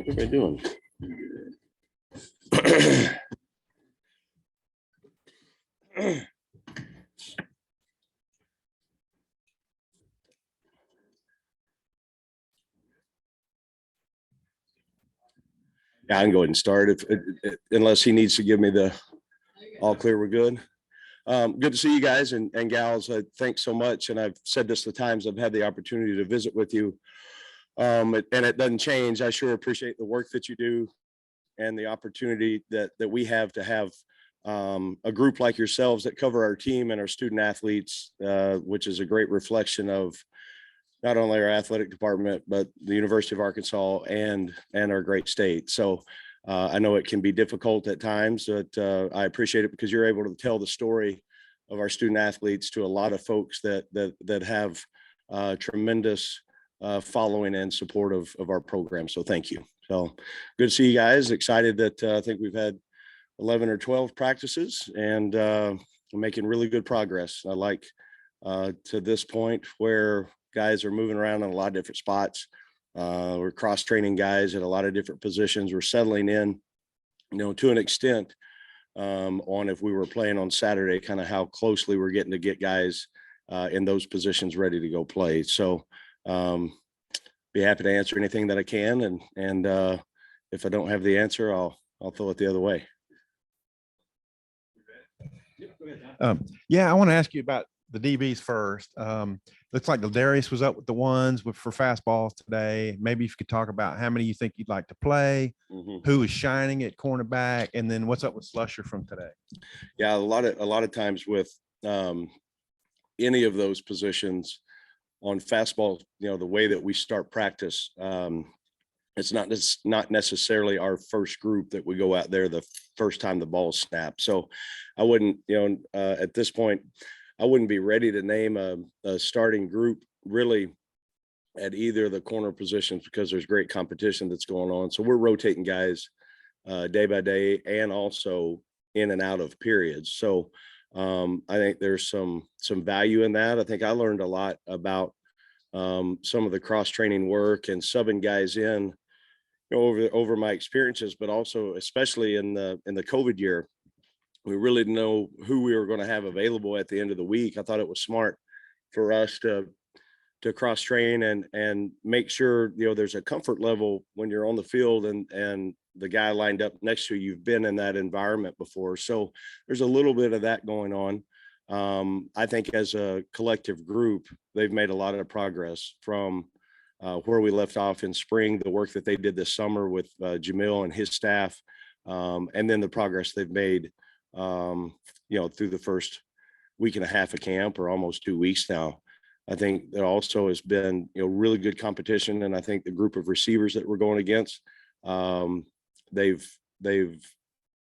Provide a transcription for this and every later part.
everybody doing? Yeah, I can go ahead and start unless he needs to give me the all clear. We're good. Good to see you guys and gals. Thanks so much. And I've said this the times I've had the opportunity to visit with you. And it doesn't change. I sure appreciate the work that you do and the opportunity that we have to have a group like yourselves that cover our team and our student athletes, which is a great reflection of not only our athletic department, but the University of Arkansas and our great state. So I know it can be difficult at times, but I appreciate it because you're able to tell the story of our student athletes to a lot of folks that have tremendous following and support of our program. So thank you. So good to see you guys. Excited that I think we've had 11 or 12 practices and we're making really good progress. I like to this point where guys are moving around in a lot of different spots. We're cross training guys at a lot of different positions. We're settling in, to an extent on if we were playing on Saturday, kind of how closely we're getting to get guys in those positions ready to go play. So be happy to answer anything that I can. And if I don't have the answer, I'll throw it the other way. Yeah, I want to ask you about the DBs first. Looks like Darius was up with the ones for fastballs today. Maybe if you could talk about how many you think you'd like to play, who is shining at cornerback, and then what's up with Slusher from today. Yeah, a lot of times with any of those positions on fastball, the way that we start practice, it's not necessarily our first group that we go out there the first time the ball snapped. So I wouldn't, at this point, I wouldn't be ready to name a starting group really at either of the corner positions because there's great competition that's going on. So we're rotating guys day by day and also in and out of periods. So I think there's some value in that. I think I learned a lot about some of the cross training work and subbing guys in over my experiences, but also especially in the COVID year. We really didn't know who we were going to have available at the end of the week. I thought it was smart for us to cross train and make sure, there's a comfort level when you're on the field and the guy lined up next to you, you've been in that environment before. So there's a little bit of that going on. I think as a collective group, they've made a lot of progress from where we left off in spring, the work that they did this summer with Jamil and his staff, and then the progress they've made through the first week and a half of camp or almost 2 weeks now. I think there also has been, really good competition. And I think the group of receivers that we're going against, they've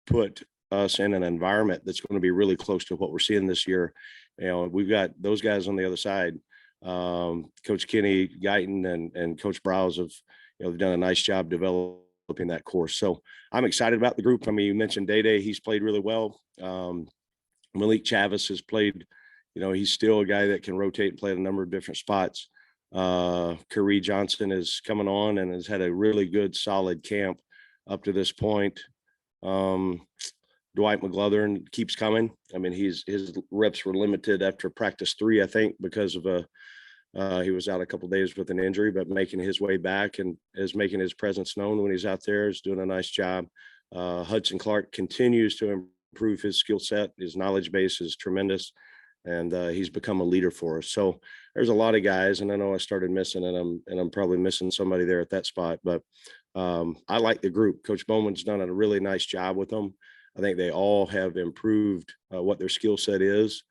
put us in an environment that's going to be really close to what we're seeing this year. We've got those guys on the other side. Coach Kenny Guyton and Coach Browse have, they've done a nice job developing that course. So I'm excited about the group. I mean, you mentioned Day, he's played really well. Malik Chavis has played, he's still a guy that can rotate and play at a number of different spots. Khari Johnson is coming on and has had a really good, solid camp up to this point. Dwight McGlothern keeps coming. I mean, his reps were limited after practice 3, I think, because of he was out a couple of days with an injury, but making his way back and is making his presence known when he's out there, is doing a nice job. Hudson Clark continues to improve his skill set. His knowledge base is tremendous, and he's become a leader for us. So there's a lot of guys, and I know I started missing, and I'm probably missing somebody there at that spot, but I like the group. Coach Bowman's done a really nice job with them. I think they all have improved what their skill set is.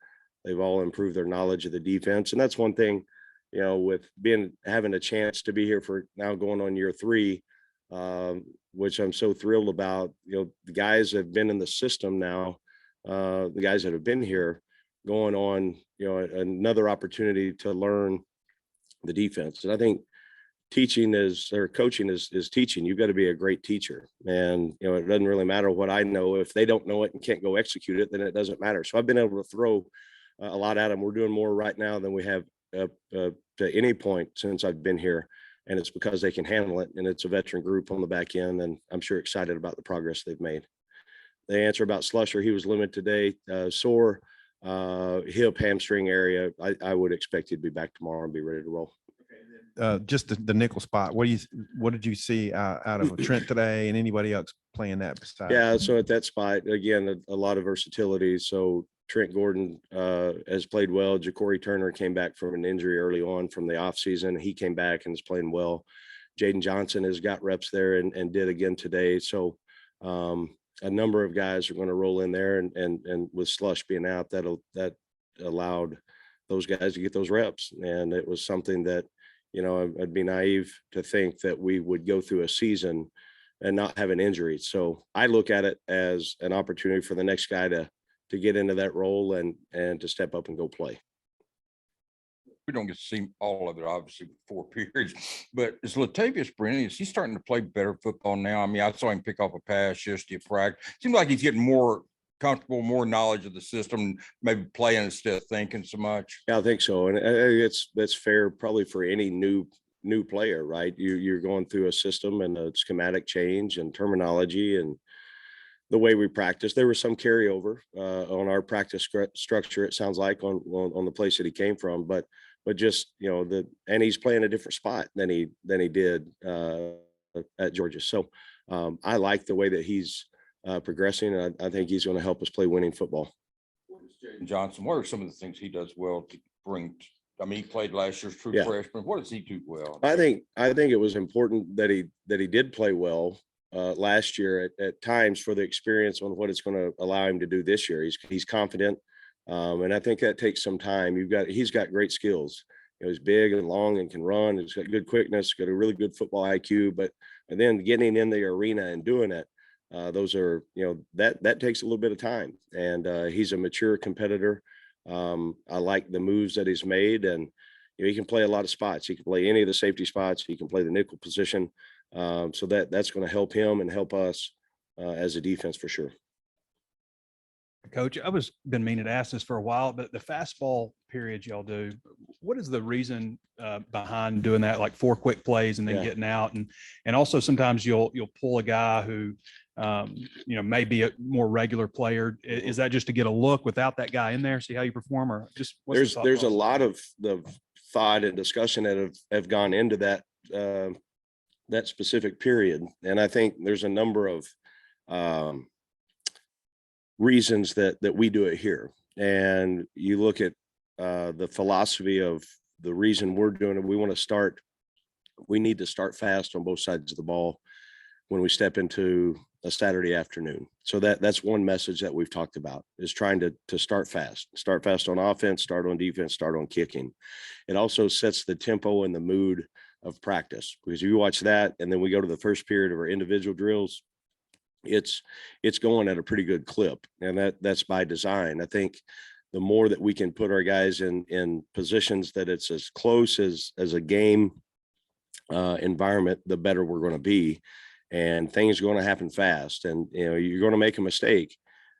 They've all improved their knowledge of the defense, and that's one thing. With having a chance to be here for now going on year 3, which I'm so thrilled about. The guys have been in the system now. The guys that have been here going on, another opportunity to learn the defense. And I think coaching is teaching. You've got to be a great teacher. And, it doesn't really matter what I know. If they don't know it and can't go execute it, then it doesn't matter. So I've been able to throw a lot at them. We're doing more right now than we have to any point since I've been here. and it's because they can handle it. And it's a veteran group on the back end, and I'm sure excited about the progress they've made. The answer about Slusher, he was limited today, sore hip hamstring area. I would expect he'd be back tomorrow and be ready to roll. Just the nickel spot. What did you see out of Trent today, and anybody else playing that besides? Yeah, so at that spot, again, a lot of versatility. So Trent Gordon has played well. Ja'Cory Turner came back from an injury early on from the offseason. He came back and is playing well. Jaden Johnson has got reps there and did again today. So a number of guys are going to roll in there, and with Slush being out, that allowed those guys to get those reps. And it was something that, I'd be naive to think that we would go through a season and not have an injury. So I look at it as an opportunity for the next guy to get into that role and to step up and go play. We don't get to see all of it, obviously, with 4 periods, but is Latavius Brennan, is he starting to play better football now? I mean, I saw him pick off a pass yesterday at practice. Seems like he's getting more comfortable, more knowledge of the system, maybe playing instead of thinking so much. Yeah, I think so. And that's fair probably for any new player, right? You're going through a system and a schematic change and terminology and the way we practice. There was some carryover on our practice structure, it sounds like, on the place that he came from, but just, and he's playing a different spot than he did at Georgia. So I like the way that he's progressing, and I think he's going to help us play winning football. Jaden Johnson, what are some of the things he does well to bring? I mean, he played last year's true freshman. What does he do well? I think it was important that he did play well last year at times for the experience on what it's going to allow him to do this year. He's confident, and I think that takes some time. He's got great skills. He's big and long and can run. He's got good quickness, got a really good football IQ. And then getting in the arena and doing it, those are, that takes a little bit of time. And he's a mature competitor. I like the moves that he's made, and he can play a lot of spots. He can play any of the safety spots. He can play the nickel position. So that's going to help him and help us as a defense for sure. Coach, I was been meaning to ask this for a while, but the fastball periods y'all do, what is the reason behind doing that? Like 4 quick plays and then getting out, and also sometimes you'll pull a guy who may be a more regular player. Is that just to get a look without that guy in there, see how you perform, or just there's a lot of the thought and discussion that have gone into that that specific period, and I think there's a number of reasons that we do it here. And you look at the philosophy of the reason we're doing it. We need to start fast on both sides of the ball when we step into a Saturday afternoon. So that's one message that we've talked about, is trying to start fast on offense, start on defense, start on kicking. It also sets the tempo and the mood of practice, because you watch that and then we go to the first period of our individual drills, it's going at a pretty good clip, and that's by design. I think the more that we can put our guys in positions that it's as close as a game environment, the better we're going to be. And things are going to happen fast, and you're going to make a mistake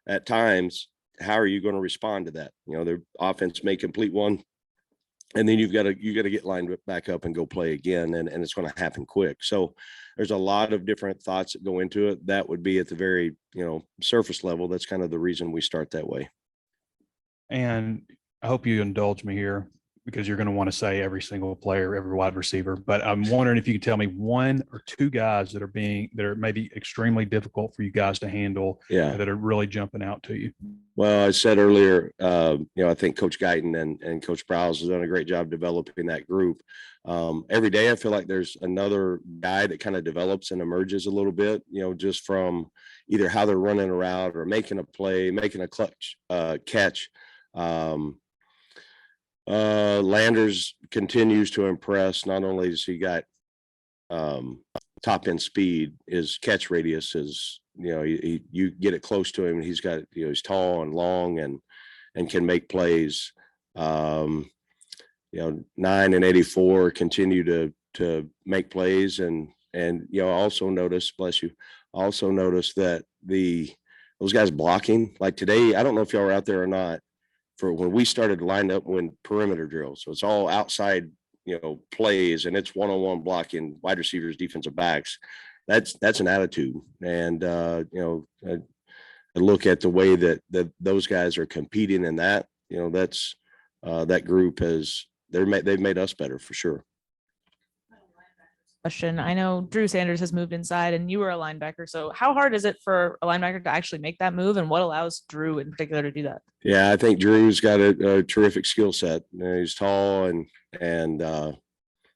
at times. How are you going to respond to that? The offense may complete one, and then you got to get lined back up and go play again, and it's going to happen quick. So there's a lot of different thoughts that go into it. That would be at the very surface level. That's kind of the reason we start that way. And I hope you indulge me here, because you're going to want to say every single player, every wide receiver, but I'm wondering if you could tell me 1 or 2 guys that are maybe extremely difficult for you guys to handle, that are really jumping out to you. Well, I said earlier, I think Coach Guyton and Coach Browse has done a great job developing that group. Every day, I feel like there's another guy that kind of develops and emerges a little bit, just from either how they're running a route or making a play, making a clutch catch. Landers continues to impress. Not only has he got top end speed, his catch radius is, you get it close to him, and he's got, he's tall and long and can make plays. 9 and 84 continue to make plays, and also notice, bless you, also notice that those guys blocking, like today, I don't know if y'all were out there or not, for when we started to line up when perimeter drills. So it's all outside plays, and it's one-on-one blocking wide receivers, defensive backs. That's an attitude. And, I look at the way that those guys are competing in that, that's that group they've made us better for sure. Question. I know Drew Sanders has moved inside and you were a linebacker. So how hard is it for a linebacker to actually make that move, and what allows Drew in particular to do that? Yeah, I think Drew's got a terrific skill set. He's tall and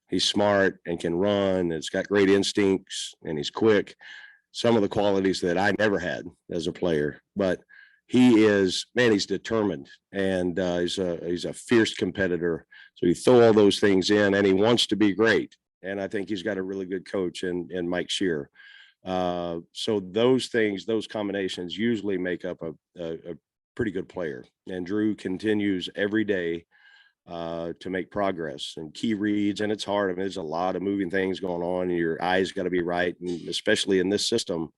he's smart and can run. It's got great instincts and he's quick. Some of the qualities that I never had as a player, but he's determined, and he's a fierce competitor. So you throw all those things in, and he wants to be great. And I think he's got a really good coach in Mike Shear. So those things, those combinations usually make up a pretty good player. And Drew continues every day to make progress and key reads. And it's hard. I mean, there's a lot of moving things going on, and your eyes got to be right. And especially in this system,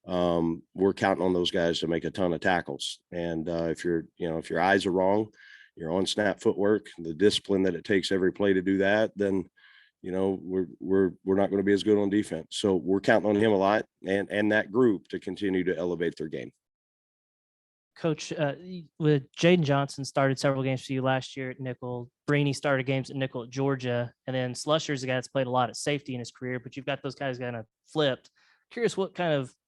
we're counting on those guys to make a ton of tackles. And if your eyes are wrong, your on snap footwork, the discipline that it takes every play to do that, then we're not going to be as good on defense. So we're counting on him a lot and that group to continue to elevate their game. Coach, with Jaden Johnson started several games for you last year at nickel. Brini started games at nickel at Georgia, and then Slusher's a guy that's played a lot at safety in his career. But you've got those guys kind of flipped. Curious,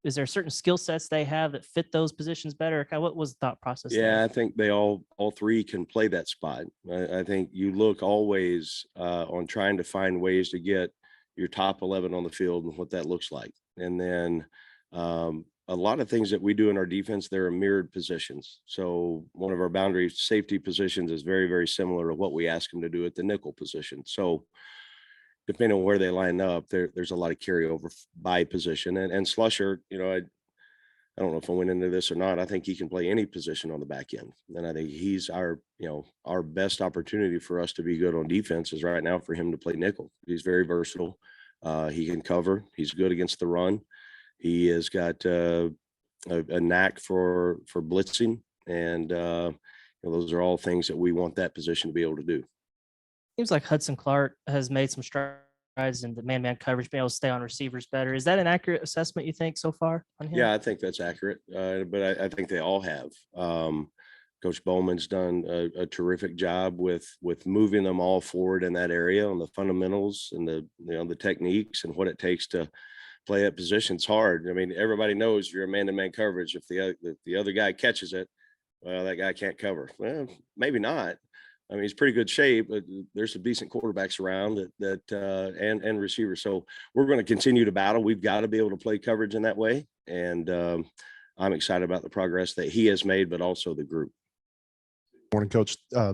is there certain skill sets they have that fit those positions better? What was the thought process? Yeah, there? I think they all three can play that spot. I think you look always on trying to find ways to get your top 11 on the field and what that looks like. And then a lot of things that we do in our defense, they're mirrored positions. So one of our boundary safety positions is very, very similar to what we ask them to do at the nickel position. So depending on where they line up, there's a lot of carryover by position. And Slusher, I don't know if I went into this or not. I think he can play any position on the back end. And I think he's our best opportunity for us to be good on defense is right now for him to play nickel. He's very versatile. He can cover. He's good against the run. He has got a knack for blitzing. And those are all things that we want that position to be able to do. Seems like Hudson Clark has made some strides in the man-man coverage, being able to stay on receivers better. Is that an accurate assessment, you think, so far on him? Yeah, I think that's accurate. But I think they all have. Coach Bowman's done a terrific job with moving them all forward in that area on the fundamentals and the techniques and what it takes to play that position. It's hard. I mean, everybody knows you're a man-to-man coverage. If the other guy catches it, well, that guy can't cover. Well, maybe not. I mean, he's pretty good shape, but there's some decent quarterbacks around and receivers. So we're going to continue to battle. We've got to be able to play coverage in that way. And I'm excited about the progress that he has made, but also the group. Morning, Coach. There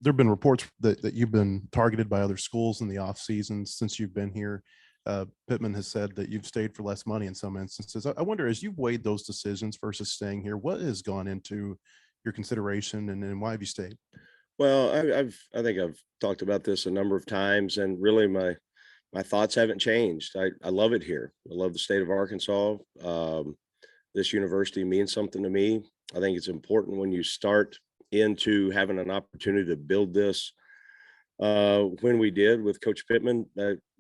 have been reports that you've been targeted by other schools in the off season since you've been here. Pittman has said that you've stayed for less money in some instances. I wonder, as you've weighed those decisions versus staying here, what has gone into your consideration and why have you stayed? Well, I think I've talked about this a number of times, and really my thoughts haven't changed. I love it here. I love the state of Arkansas. This university means something to me. I think it's important when you start into having an opportunity to build this. When we did with Coach Pittman,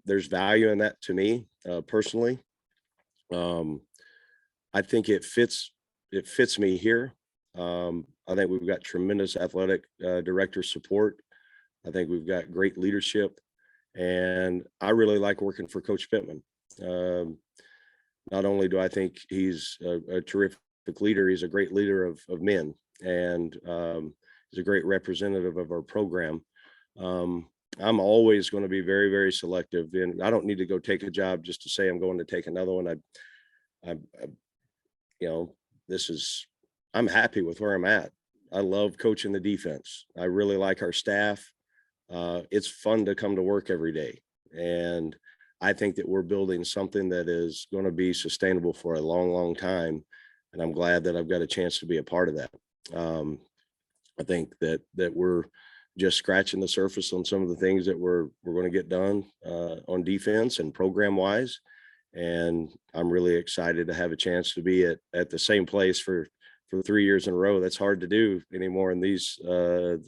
there's value in that to me personally. I think it fits me here. I think we've got tremendous athletic director support. I think we've got great leadership, and I really like working for Coach Pittman. Not only do I think he's a terrific leader, he's a great leader of men, and he's a great representative of our program. I'm always going to be very, very selective, and I don't need to go take a job just to say I'm going to take another one. I'm happy with where I'm at. I love coaching the defense. I really like our staff. It's fun to come to work every day. And I think that we're building something that is going to be sustainable for a long, long time. And I'm glad that I've got a chance to be a part of that. I think that we're just scratching the surface on some of the things that we're going to get done on defense and program wise. And I'm really excited to have a chance to be at the same place for 3 years in a row. That's hard to do anymore in these kind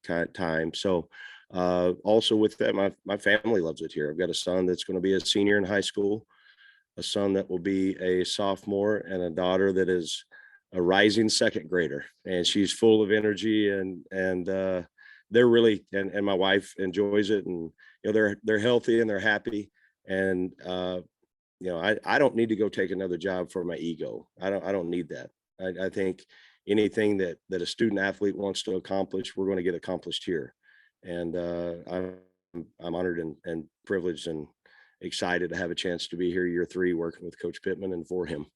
of times. So Also with that, my family loves it here. I've got a son that's going to be a senior in high school, a son that will be a sophomore, and a daughter that is a rising second grader, and she's full of energy, and they're really, and my wife enjoys it, and they're healthy and they're happy. And I don't need to go take another job for my ego. I don't need that. I think anything that a student athlete wants to accomplish, we're going to get accomplished here. And I'm honored and privileged and excited to have a chance to be here year 3 working with Coach Pittman and for him.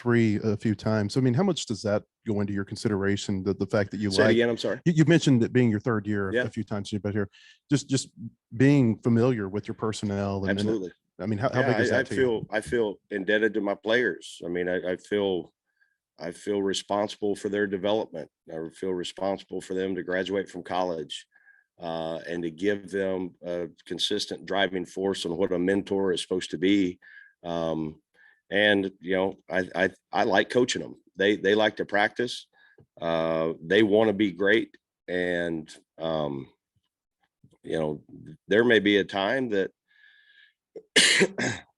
3 a few times. I mean, how much does that go into your consideration? The fact that you Say it again, I'm sorry. you mentioned it being your 3rd year Yeah. a few times you've been here. Just being familiar with your personnel. And Absolutely. I mean, how big is that to you? I feel indebted to my players. I mean, I feel responsible for their development. I feel responsible for them to graduate from college, and to give them a consistent driving force on what a mentor is supposed to be. And I like coaching them. They like to practice. They want to be great. And there may be a time that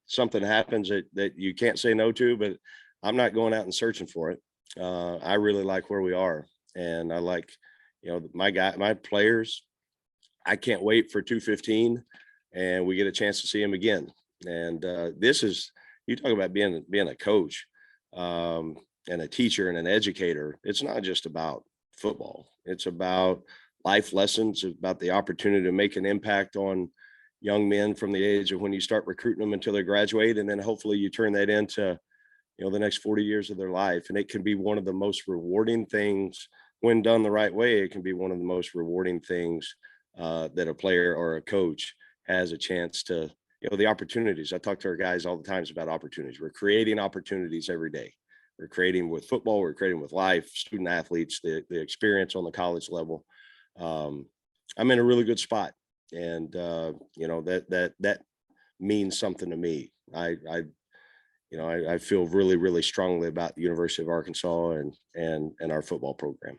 something happens that you can't say no to, but I'm not going out and searching for it. I really like where we are, and I like, my players. I can't wait for 215, and we get a chance to see them again. And this is, you talk about being a coach, and a teacher and an educator. It's not just about football. It's about life lessons. It's about the opportunity to make an impact on young men from the age of when you start recruiting them until they graduate, and then hopefully you turn that into the next 40 years of their life. And it can be one of the most rewarding things when done the right way. It can be one of the most rewarding things that a player or a coach has a chance to, the opportunities. I talk to our guys all the times about opportunities. We're creating opportunities every day. We're creating with football, we're creating with life, student athletes, the experience on the college level. I'm in a really good spot. And that means something to me. I feel really, really strongly about the University of Arkansas and our football program.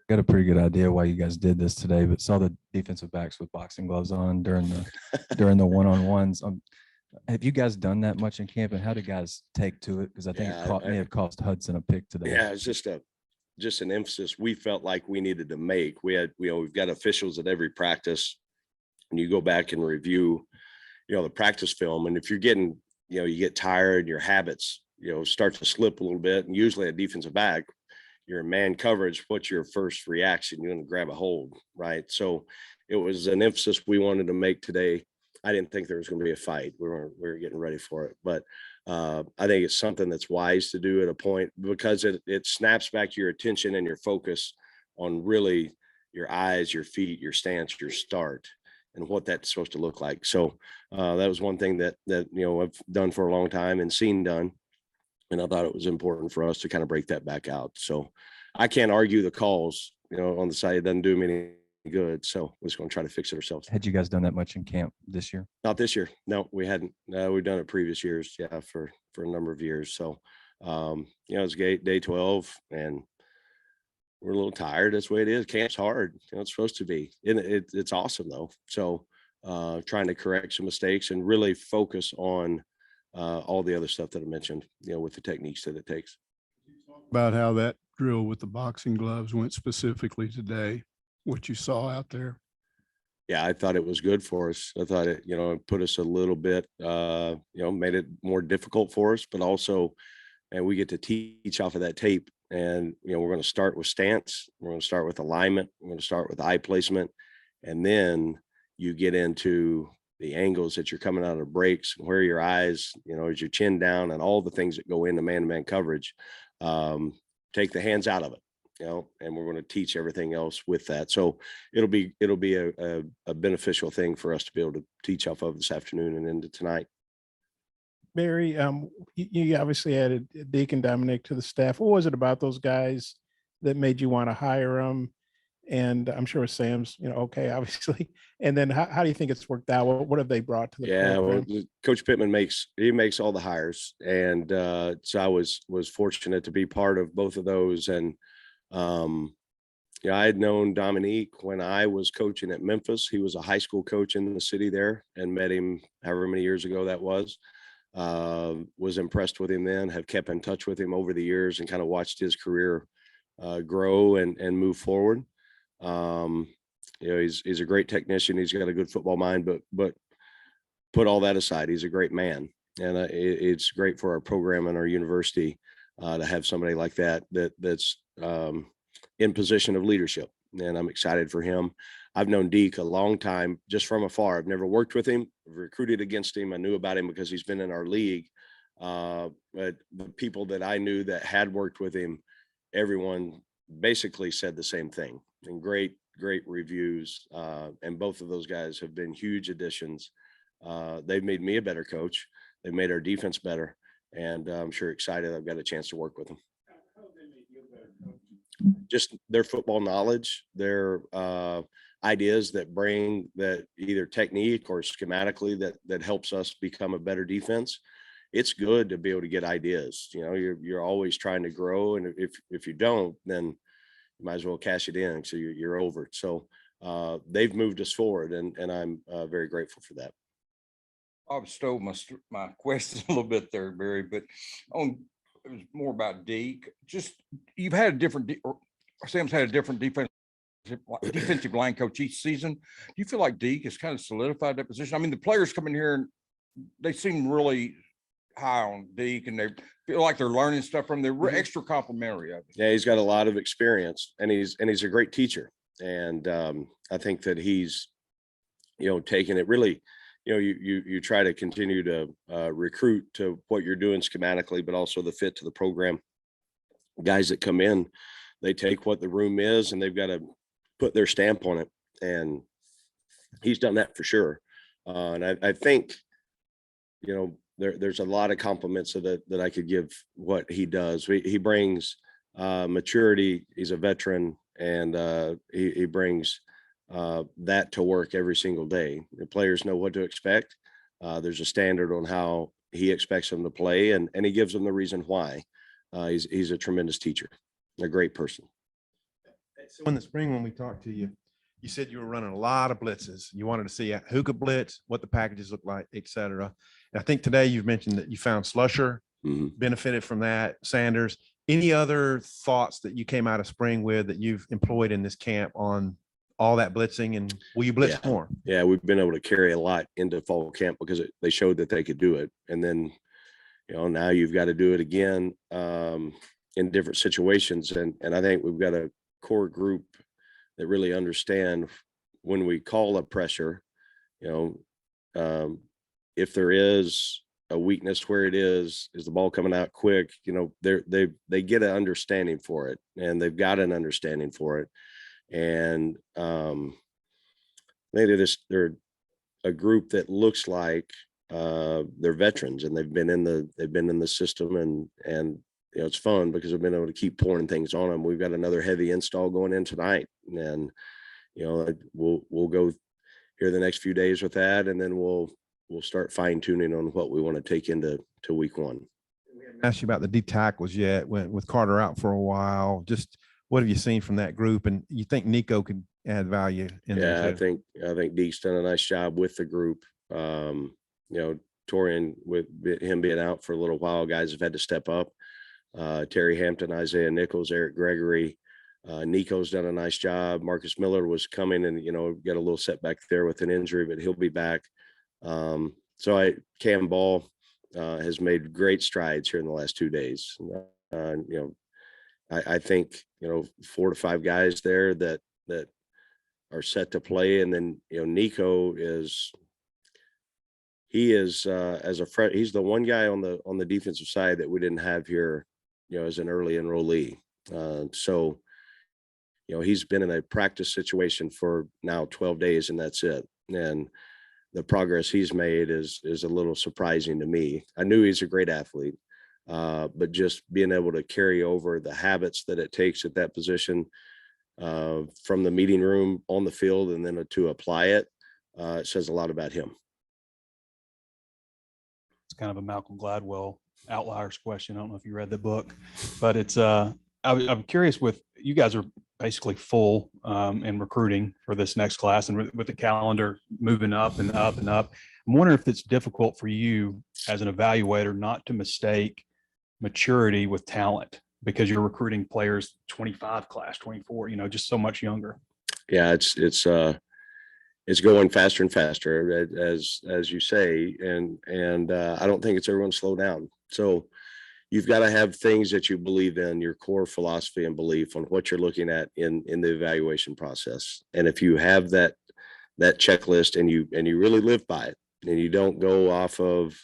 Got a pretty good idea why you guys did this today, but saw the defensive backs with boxing gloves on during the one-on-ones. Have you guys done that much in camp, and how do guys take to it? Because I think it may have cost Hudson a pick today. Yeah, it's just an emphasis we felt like we needed to make. We've got officials at every practice, and you go back and review, the practice film. And if you're getting, you get tired, your habits, start to slip a little bit. And usually a defensive back, you're in man coverage, what's your first reaction? You're going to grab a hold, right? So it was an emphasis we wanted to make today. I didn't think there was going to be a fight. We were getting ready for it, but I think it's something that's wise to do at a point, because it snaps back your attention and your focus on really your eyes, your feet, your stance, your start, and what that's supposed to look like. So that was one thing that I've done for a long time and seen done. And I thought it was important for us to kind of break that back out. So I can't argue the calls, on the side. It doesn't do me any good. So we're just going to try to fix it ourselves. Had you guys done that much in camp this year? Not this year. No, we hadn't. We've done it previous years. Yeah, for a number of years. So, it's day 12, and we're a little tired. That's the way it is. Camp's hard. It's supposed to be. And it's awesome though. So trying to correct some mistakes and really focus on all the other stuff that I mentioned, with the techniques that it takes. About how that drill with the boxing gloves went specifically today, what you saw out there. Yeah, I thought it was good for us. I thought it, put us a little bit, made it more difficult for us, but also, and we get to teach off of that tape. And, we're going to start with stance. We're going to start with alignment. We're going to start with eye placement. And then you get into the angles that you're coming out of breaks, where your eyes, is your chin down, and all the things that go into man-to-man coverage. Take the hands out of it, and we're going to teach everything else with that. So it'll be a beneficial thing for us to be able to teach off of this afternoon and into tonight. Barry, you obviously added Deacon Dominic to the staff. What was it about those guys that made you want to hire them? And I'm sure Sam's, okay, obviously. And then how do you think it's worked out? What have they brought to the program? Well, Coach Pittman makes all the hires. And so I was fortunate to be part of both of those. And I had known Dominique when I was coaching at Memphis. He was a high school coach in the city there, and met him however many years ago that was. Was impressed with him then, have kept in touch with him over the years, and kind of watched his career grow and move forward. He's a great technician. He's got a good football mind, but put all that aside, he's a great man, and it's great for our program and our university to have somebody like that's in position of leadership. And I'm excited for him. I've known Deke a long time, just from afar. I've never worked with him, recruited against him. I knew about him because he's been in our league. But the people that I knew that had worked with him, everyone basically said the same thing, and great reviews. And both of those guys have been huge additions. They've made me a better coach. They've made our defense better. And I'm sure excited I've got a chance to work with them. Just their football knowledge, their ideas that bring that either technique or schematically that helps us become a better defense. It's good to be able to get ideas. You're always trying to grow, and if you don't, then you might as well cash it in, so you're over it. So they've moved us forward, and I'm very grateful for that. I've stole my question a little bit there, Barry, but it was more about Deke. Just, you've had a different, Sam's had a different defensive line coach each season. Do you feel like Deke has kind of solidified that position? I mean, the players come in here and they seem really high on Deke, and they feel like they're learning stuff from them. They're extra complimentary of it. Yeah, he's got a lot of experience, and he's a great teacher. And I think that he's, taking it really, you try to continue to recruit to what you're doing schematically, but also the fit to the program. Guys that come in, they take what the room is, and they've got to put their stamp on it. And he's done that for sure. And I think, there's a lot of compliments that I could give what he does. He brings maturity. He's a veteran, and he brings that to work every single day. The players know what to expect. There's a standard on how he expects them to play, and he gives them the reason why. He's a tremendous teacher, a great person. So in the spring, when we talked to you, you said you were running a lot of blitzes. You wanted to see who could blitz, what the packages look like, et cetera. And I think today you've mentioned that you found Slusher benefited from that, Sanders. Any other thoughts that you came out of spring with that you've employed in this camp on all that blitzing, and will you blitz more? Yeah, we've been able to carry a lot into fall camp because they showed that they could do it. And then, now you've got to do it again in different situations. And I think we've got a core group that really understand when we call a pressure, if there is a weakness, where it is the ball coming out quick, they get an understanding for it, and they've got an understanding for it. And they're a group that looks like they're veterans, and they've been in the system, and it's fun because we've been able to keep pouring things on them. We've got another heavy install going in tonight, and we'll go here the next few days with that, and then we'll start fine tuning on what we want to take into week one. We haven't asked you about the D tackles yet. With Carter out for a while, just what have you seen from that group, and you think Nico could add value in there too? I think Deke's done a nice job with the group. Torian, with him being out for a little while, guys have had to step up. Terry Hampton, Isaiah Nichols, Eric Gregory, Nico's done a nice job. Marcus Miller was coming and, got a little setback there with an injury, but he'll be back. Cam Ball has made great strides here in the last 2 days. I think, 4 to 5 guys there that are set to play. And then, Nico is he's the one guy on the defensive side that we didn't have here, as an early enrollee. He's been in a practice situation for now 12 days, and that's it. And the progress he's made is a little surprising to me. I knew he's a great athlete, but just being able to carry over the habits that it takes at that position, from the meeting room on the field, and then to apply it, it says a lot about him. It's kind of a Malcolm Gladwell outliers question. I don't know if you read the book, but it's I'm curious with you guys are basically full in recruiting for this next class, and with the calendar moving up and up and up, I'm wondering if it's difficult for you as an evaluator not to mistake maturity with talent because you're recruiting players 25 class, 24, just so much younger. Yeah, it's going faster and faster, as you say, and I don't think it's ever going to slow down. So you've got to have things that you believe in, your core philosophy and belief on what you're looking at in the evaluation process. And if you have that checklist and you really live by it, and you don't go off of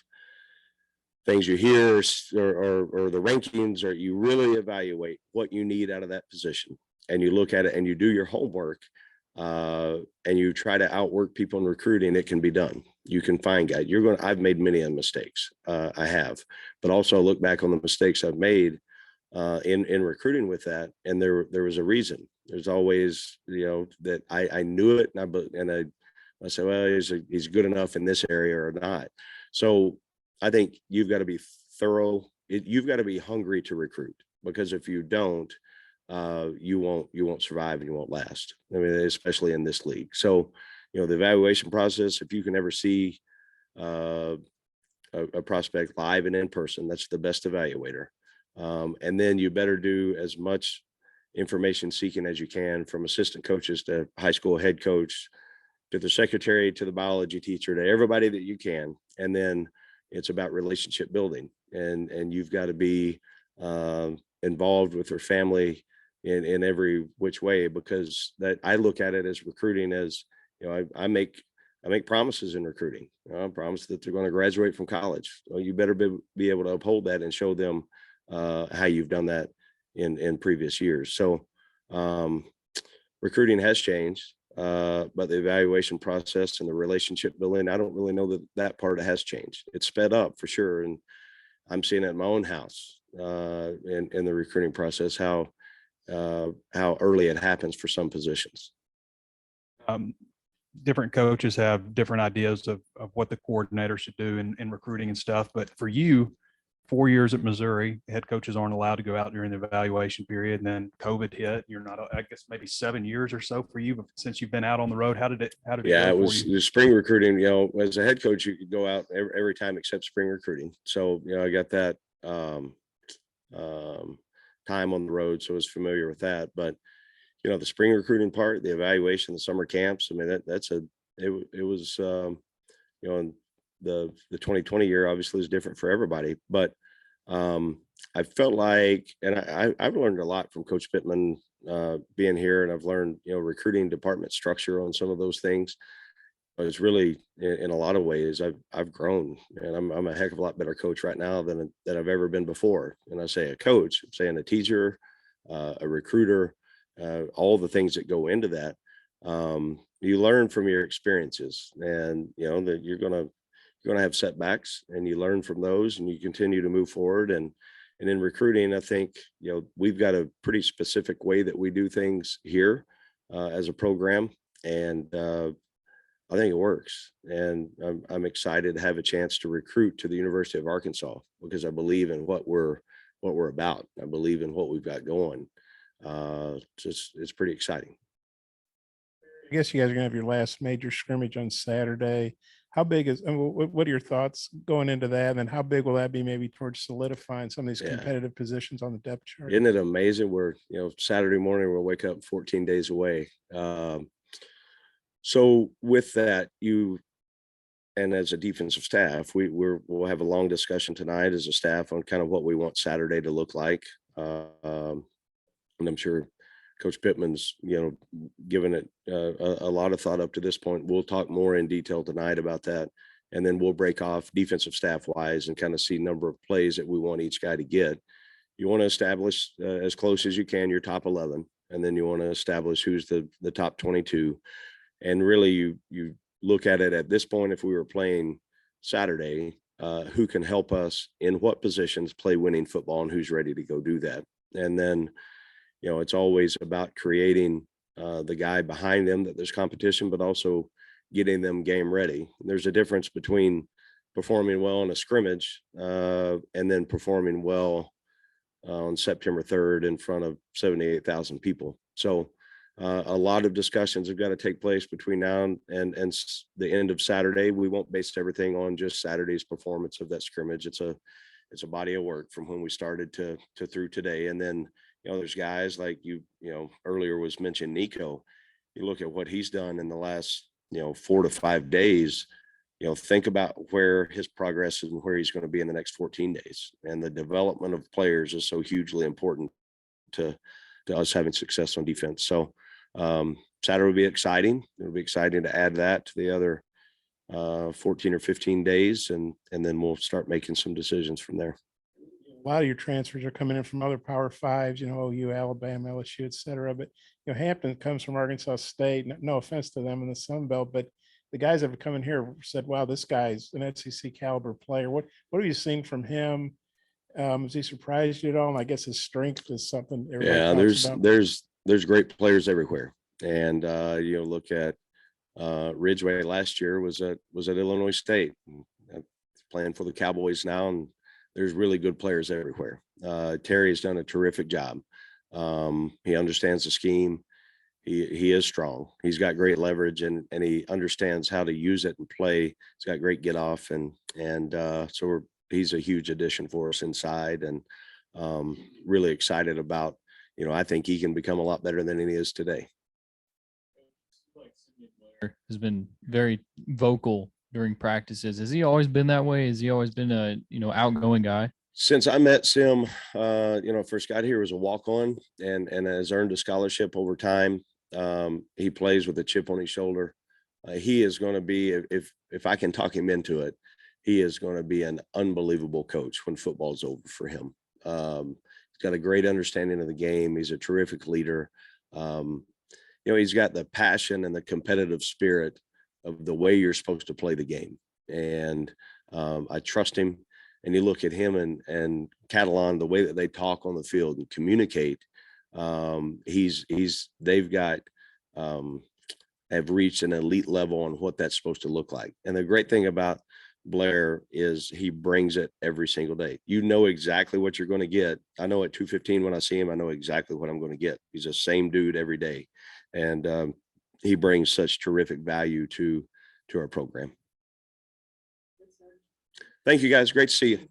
things you hear or the rankings, or you really evaluate what you need out of that position, and you look at it and you do your homework, and you try to outwork people in recruiting, it can be done. You can find guys. I've made many mistakes. I have, but also look back on the mistakes I've made in recruiting with that. And there was a reason. There's always, that I knew it, and I said, well, he's good enough in this area or not. So I think you've got to be thorough. You've got to be hungry to recruit, because if you don't, you won't survive and you won't last. I mean, especially in this league. So, the evaluation process, if you can ever see a prospect live and in person, that's the best evaluator. And then you better do as much information seeking as you can, from assistant coaches to high school head coach, to the secretary, to the biology teacher, to everybody that you can. And then it's about relationship building, and you've got to be involved with their family in every which way, because that I look at it as recruiting as, I make promises in recruiting. I promise that they're going to graduate from college. Well, you better be able to uphold that and show them how you've done that in previous years. So recruiting has changed, but the evaluation process and the relationship building, I don't really know that part has changed. It's sped up for sure, and I'm seeing it in my own house in the recruiting process, how early it happens for some positions. Different coaches have different ideas of what the coordinator should do in recruiting and stuff. But for you, 4 years at Missouri, head coaches aren't allowed to go out during the evaluation period. And then COVID hit. You're not, I guess, maybe 7 years or so for you since you've been out on the road. How did it Yeah, go it was for you? the spring recruiting. As a head coach, you could go out every time except spring recruiting. So, I got that time on the road, so I was familiar with that. But the spring recruiting part, the evaluation, the summer camps, I mean, it was the 2020 year obviously is different for everybody, but I felt like, and I've learned a lot from Coach Pittman being here, and I've learned recruiting department structure on some of those things. But it's really, in a lot of ways, I've grown, and I'm a heck of a lot better coach right now than I've ever been before. And I say a coach, I'm saying a teacher, a recruiter, all the things that go into that. You learn from your experiences, and that you're gonna have setbacks, and you learn from those, and you continue to move forward. And in recruiting, I think we've got a pretty specific way that we do things here as a program, and I think it works. And I'm excited to have a chance to recruit to the University of Arkansas, because I believe in what we're about. I believe in what we've got going. It's pretty exciting. I guess you guys are gonna have your last major scrimmage on Saturday. How big is, what are your thoughts going into that? And then how big will that be maybe towards solidifying some of these competitive positions on the depth chart? Isn't it amazing? We're, Saturday morning, we'll wake up 14 days away. So with that, and as a defensive staff, we'll have a long discussion tonight as a staff on kind of what we want Saturday to look like. And I'm sure Coach Pittman's, given it a lot of thought up to this point. We'll talk more in detail tonight about that, and then we'll break off defensive staff wise and kind of see number of plays that we want each guy to get. You want to establish as close as you can your top 11, and then you want to establish who's the top 22. And really, you look at it at this point, if we were playing Saturday, who can help us in what positions play winning football, and who's ready to go do that. And then, it's always about creating the guy behind them that there's competition, but also getting them game ready. There's a difference between performing well in a scrimmage and then performing well on September 3rd in front of 78,000 people. So a lot of discussions have got to take place between now and the end of Saturday. We won't base everything on just Saturday's performance of that scrimmage. It's a body of work from when we started to through today. And then, there's guys like earlier was mentioned, Nico. You look at what he's done in the last, 4 to 5 days, think about where his progress is and where he's going to be in the next 14 days. And the development of players is so hugely important to us having success on defense. So Saturday will be exciting. It'll be exciting to add that to the other 14 or 15 days. And then we'll start making some decisions from there. A lot of your transfers are coming in from other Power Fives, OU, Alabama, LSU, et cetera. But, Hampton comes from Arkansas State. No offense to them in the Sun Belt, but the guys that have come in here said, wow, this guy's an SEC caliber player. What have you seen from him? Has he surprised you at all? And I guess his strength is something. There's great players everywhere. And, look at Ridgeway last year was at Illinois State, playing for the Cowboys now. And there's really good players everywhere. Terry has done a terrific job. He understands the scheme. He is strong. He's got great leverage and he understands how to use it and play. He's got great get off so he's a huge addition for us inside and really excited about, I think he can become a lot better than he is today. Has been very vocal during practices. Has he always been that way? Has he always been a, outgoing guy? Since I met Sim, first got here was a walk-on and has earned a scholarship over time. He plays with a chip on his shoulder. He is going to be, if I can talk him into it, he is going to be an unbelievable coach when football's over for him. He's got a great understanding of the game. He's a terrific leader. He's got the passion and the competitive spirit of the way you're supposed to play the game. And I trust him. And you look at him and Catalan, the way that they talk on the field and communicate, have reached an elite level on what that's supposed to look like. And the great thing about Blair is he brings it every single day. You know exactly what you're going to get. I know at 2:15 when I see him, I know exactly what I'm going to get. He's the same dude every day. And he brings such terrific value to our program. Thank you guys. Great to see you.